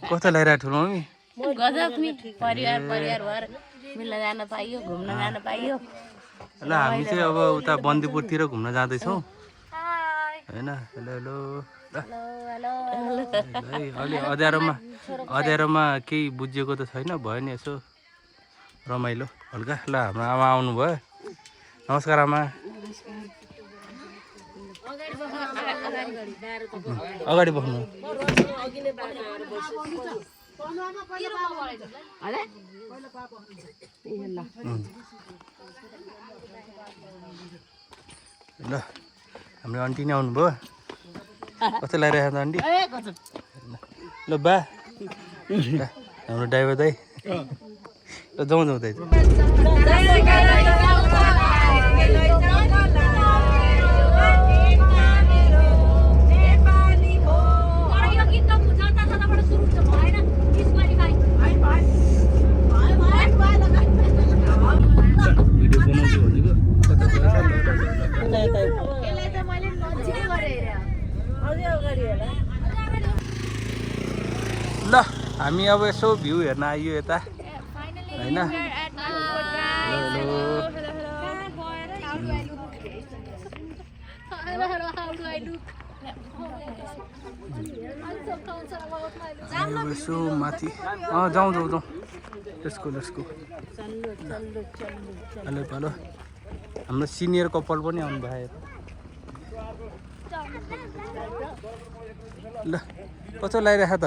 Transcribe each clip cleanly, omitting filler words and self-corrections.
कस्तो लागिरहेको ठुलो मम्मी गजब नि परिवार भर मिल्न जान पाइयो घुम्न जान पाइयो ल हामी चाहिँ अब उता बन्दीपुरतिर घुम्न जाँदैछौँ हैन हेलो हेलो अलि अँध्यारोमा केही बुझिएको त छैन भयो नि यसो रमाइलो हल्का ल हाम्रो आमा आउनुभयो नमस्कार आमा अगाडि बस्नु ल हाम्रो आन्टी नै आउनुभयो कस्तो लागिरहेको छ आन्टी ल बा हाम्रो ड्राइभर दाइ ल जाउँ दाइ ल हामी अब यसो भ्यू हेर्न आइयो यता हैन यसो माथि जाउँ लेट्सको हेलो हाम्रो सिनियर कपाल पनि आउनु भयो ल कस्तो लागिरहेको त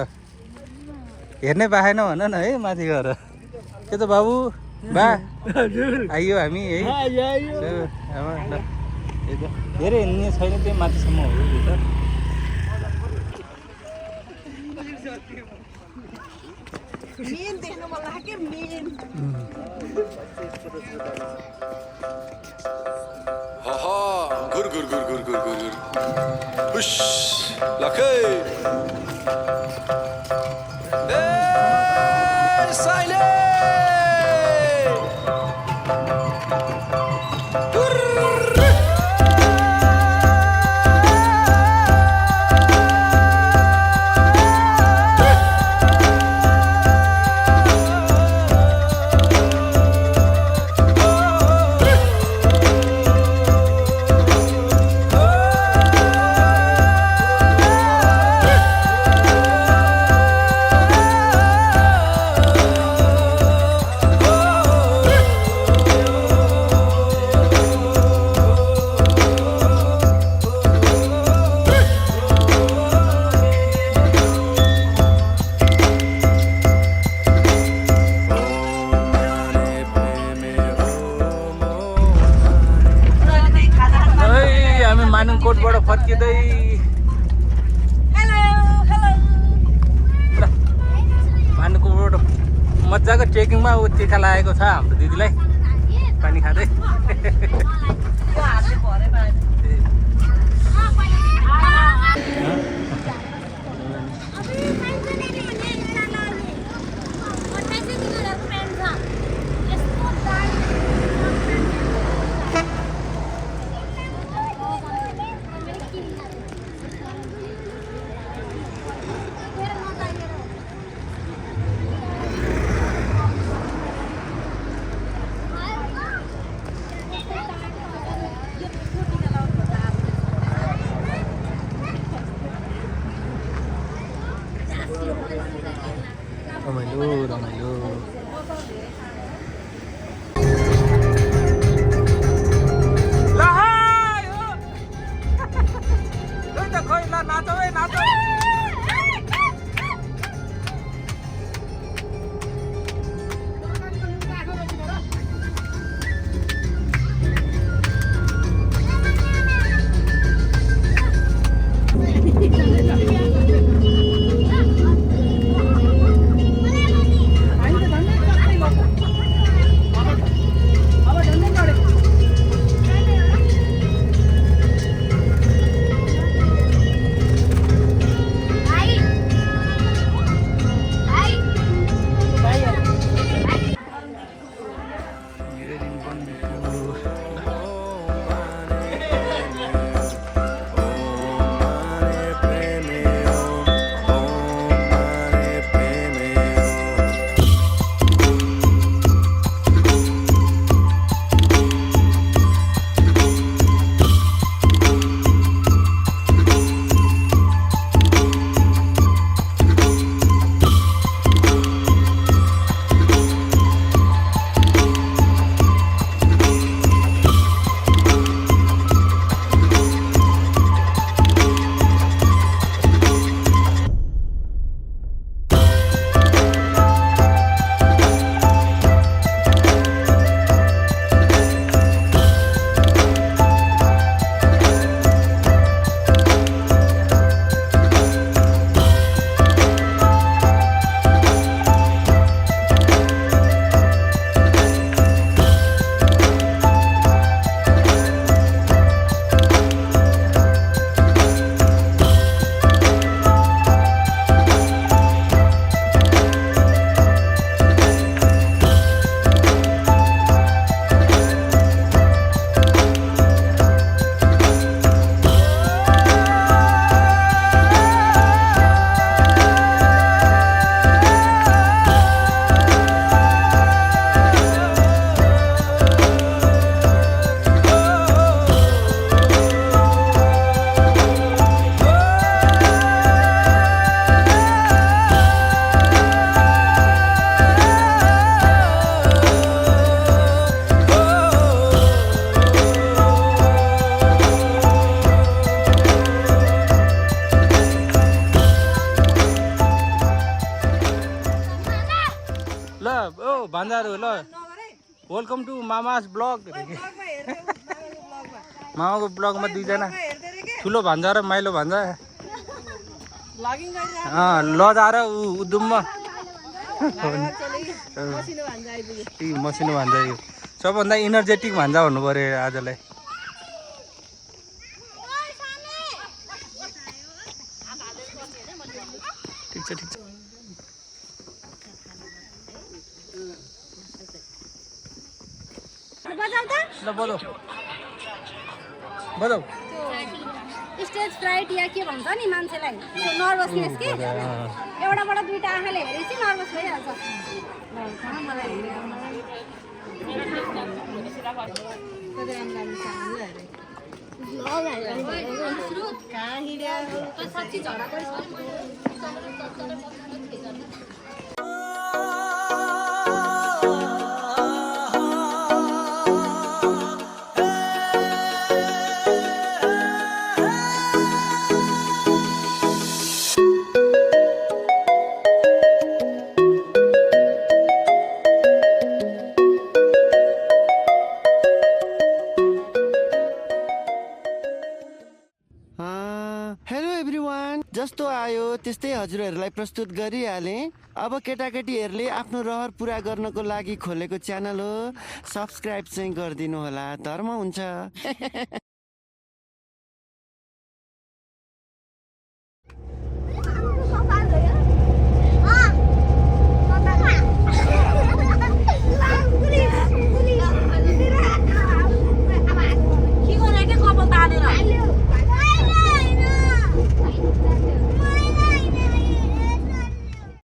हेर्नै पाएन भन न है माथि गएर के त बाबु बा आइयो हामी है ल धेरै हिँड्ने छैन त्यही माथिसम्म हो भित्र Gur. Hush. Lakay. Silent. कोटबाट फर्किँदै भानुकोबाट मजाको ट्रेकिङमा टिका लागेको छ हाम्रो दिदीलाई पानी खाँदै वेलकम टु मामास ब्लग। मामाको ब्लगमा दुईजना ठुलो भान्जा र माइलो भान्जा लदा र उद्दुममा मसिनो भान्जा यो सबभन्दा इनर्जेटिक भान्जा भन्नु पर्यो आजलाई। ठिक छ ठिक छ। ल बजाऊ बजाऊ। स्टेज फ्राइट या के भन्छ नि मान्छेलाई नर्भसनेस के एउटाबाट दुईटा आँखाले हेरेपछि नर्भस भइहाल्छ। हेलो एभ्रिवान, जस्तो आयो त्यस्तै हजुरहरूलाई प्रस्तुत गरिहालेँ। अब केटाकेटीहरूले आफ्नो रहर पुरा गर्नको लागि खोलेको च्यानल हो, सब्सक्राइब चाहिँ गरिदिनु होला, धर्म हुन्छ।